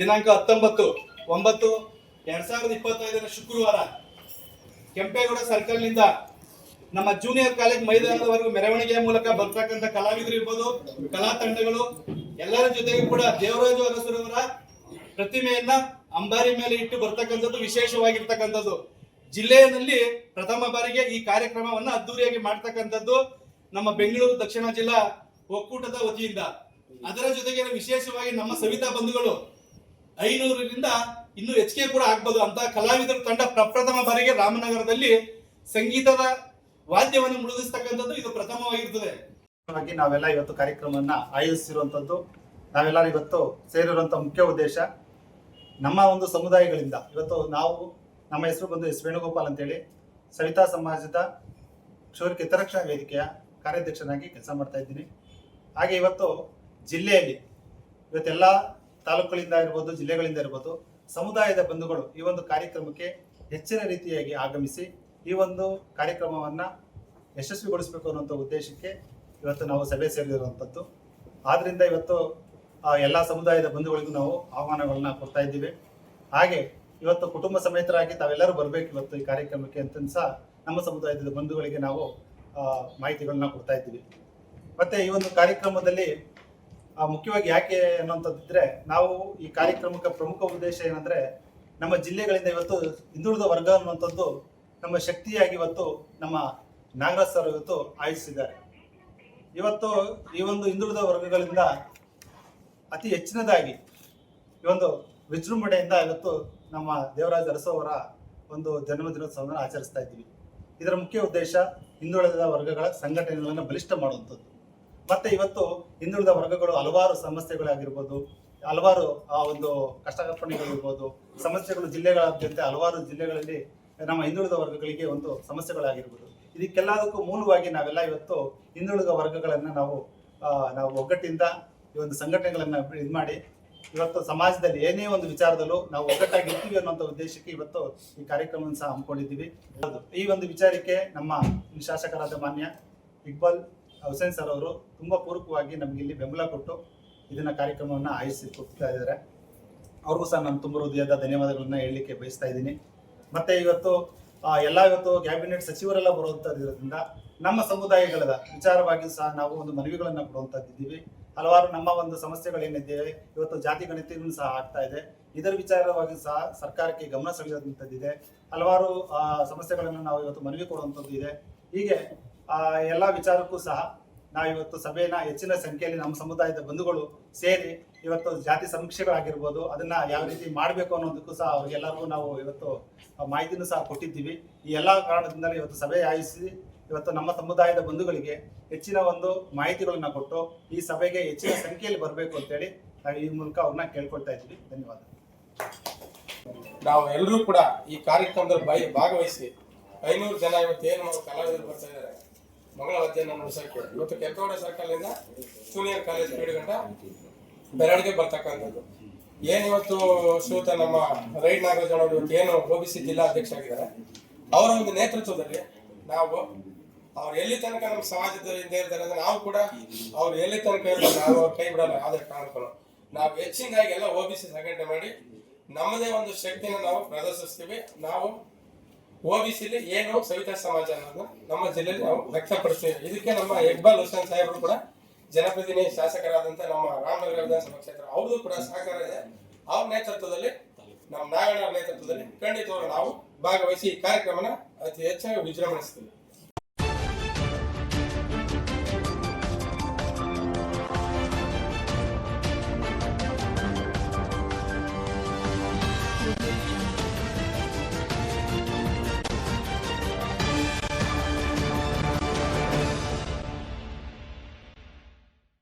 ದಿನಾಂಕ 19/9/2025 ಶುಕ್ರವಾರ ಕೆಂಪೇಗೌಡ ಸರ್ಕಲ್ ನಿಂದ ನಮ್ಮ ಜೂನಿಯರ್ ಕಾಲೇಜ್ ಮೈದಾನದವರೆಗೂ ಮೆರವಣಿಗೆಯ ಮೂಲಕ ಬರ್ತಕ್ಕಂಥ ಕಲಾವಿದರು ಇರ್ಬೋದು, ಕಲಾ ತಂಡಗಳು ಎಲ್ಲರ ಜೊತೆಗೂ ಕೂಡ ದೇವರಾಜು ಅರಸರವರ ಪ್ರತಿಮೆಯನ್ನ ಅಂಬಾರಿ ಮೇಲೆ ಇಟ್ಟು ಬರ್ತಕ್ಕಂಥದ್ದು ವಿಶೇಷವಾಗಿರ್ತಕ್ಕಂಥದ್ದು. ಜಿಲ್ಲೆಯಲ್ಲಿ ಪ್ರಥಮ ಬಾರಿಗೆ ಈ ಕಾರ್ಯಕ್ರಮವನ್ನ ಅದ್ದೂರಿಯಾಗಿ ಮಾಡ್ತಕ್ಕಂಥದ್ದು ನಮ್ಮ ಬೆಂಗಳೂರು ದಕ್ಷಿಣ ಜಿಲ್ಲಾ ಒಕ್ಕೂಟದ ವತಿಯಿಂದ. ಅದರ ಜೊತೆಗೆ ವಿಶೇಷವಾಗಿ ನಮ್ಮ ಸವಿತಾ ಬಂಧುಗಳು 500ರಿಂದ ಇನ್ನೂ ಹೆಚ್ಚಿಗೆ ಕೂಡ ಆಗ್ಬೋದು ಅಂತ ಕಲಾವಿದರ ತಂಡ ಪ್ರಪ್ರಥಮ ಬಾರಿಗೆ ರಾಮನಗರದಲ್ಲಿ ಸಂಗೀತದ ವಾದ್ಯವನ್ನು ಮುಳುಗಿಸ್ತಕ್ಕಂಥದ್ದು ಇದು ಪ್ರಥಮವಾಗಿರ್ತದೆ. ನಾವೆಲ್ಲ ಇವತ್ತು ಕಾರ್ಯಕ್ರಮವನ್ನ ಆಯೋಜಿಸಿರುವಂತದ್ದು, ನಾವೆಲ್ಲರೂ ಇವತ್ತು ಸೇರಿರುವಂತ ಮುಖ್ಯ ಉದ್ದೇಶ ನಮ್ಮ ಒಂದು ಸಮುದಾಯಗಳಿಂದ ಇವತ್ತು ನಮ್ಮ ಹೆಸರು ಬಂದು ಎಸ್ ವೇಣುಗೋಪಾಲ್ ಅಂತೇಳಿ ಸವಿತಾ ಸಮಾಜದ ಕ್ಷೌರಿಕ ಹಿತರಕ್ಷಣಾ ವೇದಿಕೆಯ ಕಾರ್ಯಾಧ್ಯಕ್ಷನಾಗಿ ಕೆಲಸ ಮಾಡ್ತಾ ಇದ್ದೀನಿ. ಹಾಗೆ ಇವತ್ತು ಜಿಲ್ಲೆಯಲ್ಲಿ ಇವತ್ತೆಲ್ಲ ತಾಲೂಕುಗಳಿಂದ ಇರ್ಬೋದು, ಜಿಲ್ಲೆಗಳಿಂದ ಇರ್ಬೋದು, ಸಮುದಾಯದ ಬಂಧುಗಳು ಈ ಒಂದು ಕಾರ್ಯಕ್ರಮಕ್ಕೆ ಹೆಚ್ಚಿನ ರೀತಿಯಾಗಿ ಆಗಮಿಸಿ ಈ ಒಂದು ಕಾರ್ಯಕ್ರಮವನ್ನು ಯಶಸ್ವಿಗೊಳಿಸಬೇಕು ಅನ್ನುವಂಥ ಉದ್ದೇಶಕ್ಕೆ ಇವತ್ತು ನಾವು ಸಭೆ ಸೇರಿರುವಂಥದ್ದು. ಆದ್ದರಿಂದ ಇವತ್ತು ಎಲ್ಲ ಸಮುದಾಯದ ಬಂಧುಗಳಿಗೂ ನಾವು ಆಹ್ವಾನಗಳನ್ನ ಕೊಡ್ತಾ ಇದ್ದೀವಿ. ಹಾಗೆ ಇವತ್ತು ಕುಟುಂಬ ಸಮೇತರಾಗಿ ತಾವೆಲ್ಲರೂ ಬರಬೇಕು ಇವತ್ತು ಈ ಕಾರ್ಯಕ್ರಮಕ್ಕೆ ಅಂತ ಸಹ ನಮ್ಮ ಸಮುದಾಯದ ಬಂಧುಗಳಿಗೆ ನಾವು ಮಾಹಿತಿಗಳನ್ನ ಕೊಡ್ತಾ ಇದ್ದೀವಿ. ಮತ್ತೆ ಈ ಒಂದು ಕಾರ್ಯಕ್ರಮದಲ್ಲಿ ಮುಖ್ಯವಾಗಿ ಯಾಕೆ ಅನ್ನುವಂಥದ್ದಿದ್ರೆ, ನಾವು ಈ ಕಾರ್ಯಕ್ರಮಕ್ಕೆ ಪ್ರಮುಖ ಉದ್ದೇಶ ಏನಂದ್ರೆ, ನಮ್ಮ ಜಿಲ್ಲೆಗಳಿಂದ ಇವತ್ತು ಹಿಂದುಳಿದ ವರ್ಗ ಅನ್ನುವಂಥದ್ದು ನಮ್ಮ ಶಕ್ತಿಯಾಗಿ ಇವತ್ತು ನಮ್ಮ ನಾಗರಾಜ್ ಸರ್ ಇವತ್ತು ಆಯೋಜಿಸಿದ್ದಾರೆ. ಇವತ್ತು ಈ ಒಂದು ಹಿಂದುಳಿದ ವರ್ಗಗಳಿಂದ ಅತಿ ಹೆಚ್ಚಿನದಾಗಿ ಈ ಒಂದು ವಿಜೃಂಭಣೆಯಿಂದ ಇವತ್ತು ನಮ್ಮ ದೇವರಾಜ ಅರಸು ಅವರ ಒಂದು ಜನ್ಮದಿನೋತ್ಸವವನ್ನು ಆಚರಿಸ್ತಾ ಇದ್ದೀವಿ. ಇದರ ಮುಖ್ಯ ಉದ್ದೇಶ ಹಿಂದುಳಿದ ವರ್ಗಗಳ ಸಂಘಟನೆಗಳನ್ನು ಬಲಿಷ್ಠ ಮಾಡುವಂಥದ್ದು. ಮತ್ತೆ ಇವತ್ತು ಹಿಂದುಳಿದ ವರ್ಗಗಳು ಹಲವಾರು ಸಮಸ್ಯೆಗಳಾಗಿರ್ಬೋದು, ಹಲವಾರು ಒಂದು ಕಷ್ಟಕರ್ಪಣೆಗಳಿರ್ಬೋದು, ಸಮಸ್ಯೆಗಳು ಜಿಲ್ಲೆಗಳಾದ್ಯಂತ ಹಲವಾರು ಜಿಲ್ಲೆಗಳಲ್ಲಿ ನಮ್ಮ ಹಿಂದುಳಿದ ವರ್ಗಗಳಿಗೆ ಒಂದು ಸಮಸ್ಯೆಗಳಾಗಿರ್ಬೋದು. ಇದಕ್ಕೆಲ್ಲದಕ್ಕೂ ಮೂಲವಾಗಿ ನಾವೆಲ್ಲ ಇವತ್ತು ಹಿಂದುಳಿದ ವರ್ಗಗಳನ್ನು ನಾವು ಒಗ್ಗಟ್ಟಿಂದ ಈ ಒಂದು ಸಂಘಟನೆಗಳನ್ನ ಇದು ಮಾಡಿ ಇವತ್ತು ಸಮಾಜದಲ್ಲಿ ಏನೇ ಒಂದು ವಿಚಾರದಲ್ಲೂ ನಾವು ಒಗ್ಗಟ್ಟಾಗಿರ್ತೀವಿ ಅನ್ನುವಂಥ ಉದ್ದೇಶಕ್ಕೆ ಇವತ್ತು ಈ ಕಾರ್ಯಕ್ರಮವನ್ನು ಸಹ ಹಮ್ಮಿಕೊಂಡಿದ್ದೀವಿ. ಈ ಒಂದು ವಿಚಾರಕ್ಕೆ ನಮ್ಮ ಶಾಸಕರಾದ ಮಾನ್ಯ ಇಕ್ಬಾಲ್ ಹುಸೇನ್ ಸರ್ ಅವರು ತುಂಬಾ ಪೂರಕವಾಗಿ ನಮ್ಗೆ ಇಲ್ಲಿ ಬೆಂಬಲ ಕೊಟ್ಟು ಇದನ್ನ ಕಾರ್ಯಕ್ರಮವನ್ನು ಆಯೋಜಿಸಿಕೊಡ್ತಾ ಇದ್ದಾರೆ. ಅವ್ರಿಗೂ ಸಹ ನಾನು ತುಂಬ ಹೃದಯದ ಧನ್ಯವಾದಗಳನ್ನ ಹೇಳಲಿಕ್ಕೆ ಬಯಸ್ತಾ ಇದ್ದೀನಿ. ಮತ್ತೆ ಇವತ್ತು ಇವತ್ತು ಕ್ಯಾಬಿನೆಟ್ ಸಚಿವರೆಲ್ಲ ಬರುವಂತದ್ರಿಂದ ನಮ್ಮ ಸಮುದಾಯಗಳ ವಿಚಾರವಾಗಿ ಸಹ ನಾವು ಒಂದು ಮನವಿಗಳನ್ನ ಕೊಡುವಂತದ್ದಿದ್ದೀವಿ. ಹಲವಾರು ನಮ್ಮ ಒಂದು ಸಮಸ್ಯೆಗಳೇನಿದ್ದೇವೆ, ಇವತ್ತು ಜಾತಿ ಗಣತಿಯನ್ನು ಸಹ ಆಗ್ತಾ ಇದೆ. ಇದರ ವಿಚಾರವಾಗಿ ಸಹ ಸರ್ಕಾರಕ್ಕೆ ಗಮನ ಸೆಳೆಯುವಂಥದ್ದಿದೆ. ಹಲವಾರು ಸಮಸ್ಯೆಗಳನ್ನು ನಾವು ಇವತ್ತು ಮನವಿ ಕೊಡುವಂಥದ್ದು ಇದೆ. ಹೀಗೆ ಎಲ್ಲ ವಿಚಾರಕ್ಕೂ ಸಹ ನಾವಿವತ್ತು ಸಭೆಯನ್ನ ಹೆಚ್ಚಿನ ಸಂಖ್ಯೆಯಲ್ಲಿ ನಮ್ಮ ಸಮುದಾಯದ ಬಂಧುಗಳು ಸೇರಿ ಇವತ್ತು ಜಾತಿ ಸಮೀಕ್ಷೆಗಳಾಗಿರ್ಬೋದು, ಅದನ್ನ ಯಾವ ರೀತಿ ಮಾಡಬೇಕು ಅನ್ನೋದಕ್ಕೂ ಸಹ ಅವ್ರಿಗೆಲ್ಲರಿಗೂ ನಾವು ಇವತ್ತು ಮಾಹಿತಿನೂ ಸಹ ಕೊಟ್ಟಿದ್ದೀವಿ. ಈ ಎಲ್ಲ ಕಾರಣದಿಂದಲೇ ಇವತ್ತು ಸಭೆ ಆಯೋಜಿಸಿ ಇವತ್ತು ನಮ್ಮ ಸಮುದಾಯದ ಬಂಧುಗಳಿಗೆ ಹೆಚ್ಚಿನ ಒಂದು ಮಾಹಿತಿಗಳನ್ನ ಕೊಟ್ಟು ಈ ಸಭೆಗೆ ಹೆಚ್ಚಿನ ಸಂಖ್ಯೆಯಲ್ಲಿ ಬರಬೇಕು ಅಂತೇಳಿ ನಾವು ಈ ಮೂಲಕ ಅವ್ರನ್ನ ಕೇಳ್ಕೊಳ್ತಾ ಇದ್ದೀವಿ. ಧನ್ಯವಾದ. ನಾವು ಎಲ್ಲರೂ ಕೂಡ ಈ ಕಾರ್ಯಕ್ರಮದಲ್ಲಿ ಭಾಗವಹಿಸಿ 500 ಜನ ಇವತ್ತು ಏನು ಕಲಾವಿದರು ಬರ್ತಾ ಇದ್ದಾರೆ ಮಗಳ ವಾದ್ಯನ ನುಡಿಸೋಕೆ. ಇವತ್ತು ಕೆಂಪೇಗೌಡ ಸರ್ಕಲ್ ಇಂದ ಜೂನಿಯರ್ ಕಾಲೇಜ್ ಗಂಟ ಮೆರವಣಿಗೆ ಬರ್ತಕ್ಕಂಥದ್ದು. ಏನಿವತ್ತು ಶ್ರೀಯುತ ನಮ್ಮ ರೈಡ್ ನಾಗರಾಜ್ ಅವರು ಇವತ್ತು ಏನು OBC ಜಿಲ್ಲಾ ಅಧ್ಯಕ್ಷ ಆಗಿದ್ದಾರೆ, ಅವರ ಒಂದು ನೇತೃತ್ವದಲ್ಲಿ ನಾವು ಅವ್ರು ಎಲ್ಲಿ ತನಕ ನಮ್ಮ ಸಮಾಜದ ಹಿಂದೆ ಇರ್ತಾರೆ ಅಂದ್ರೆ ನಾವು ಕೂಡ ಅವ್ರು ಎಲ್ಲಿ ತನಕ ನಾವು ಅವ್ರ ಕೈ ಬಿಡಲ್ಲ. ಯಾವುದೇ ಕಾರಣಕ್ಕೂ ನಾವು ಹೆಚ್ಚಿನದಾಗಿ ಎಲ್ಲ OBC ಸಂಘಟನೆ ಮಾಡಿ ನಮ್ಮದೇ ಒಂದು ಶಕ್ತಿನ ನಾವು ಪ್ರದರ್ಶಿಸ್ತೀವಿ. ನಾವು OBCಲಿ ಏನು ಸವಿತಾ ಸಮಾಜ ಅನ್ನೋದು ನಮ್ಮ ಜಿಲ್ಲೆಯಲ್ಲಿ ನಾವು ವ್ಯಕ್ತಪಡಿಸ್ತೀವಿ. ಇದಕ್ಕೆ ನಮ್ಮ ಇಕ್ಬಾಲ್ ಹುಸೇನ್ ಸಾಹೇಬರು ಕೂಡ ಜನಪ್ರತಿನಿಧಿ ಶಾಸಕರಾದಂತ ನಮ್ಮ ರಾಮನಗರ ವಿಧಾನಸಭಾ ಕ್ಷೇತ್ರ ಅವ್ರದ್ದು ಕೂಡ ಸಹಕಾರ ಇದೆ. ಅವ್ರ ನೇತೃತ್ವದಲ್ಲಿ, ನಮ್ಮ ನಾಗಣ್ಣ ನೇತೃತ್ವದಲ್ಲಿ ಖಂಡಿತವರು ನಾವು ಭಾಗವಹಿಸಿ ಈ ಕಾರ್ಯಕ್ರಮನ ಅತಿ ಹೆಚ್ಚಾಗಿ ವಿಜೃಂಭಿಸ್ತೀವಿ.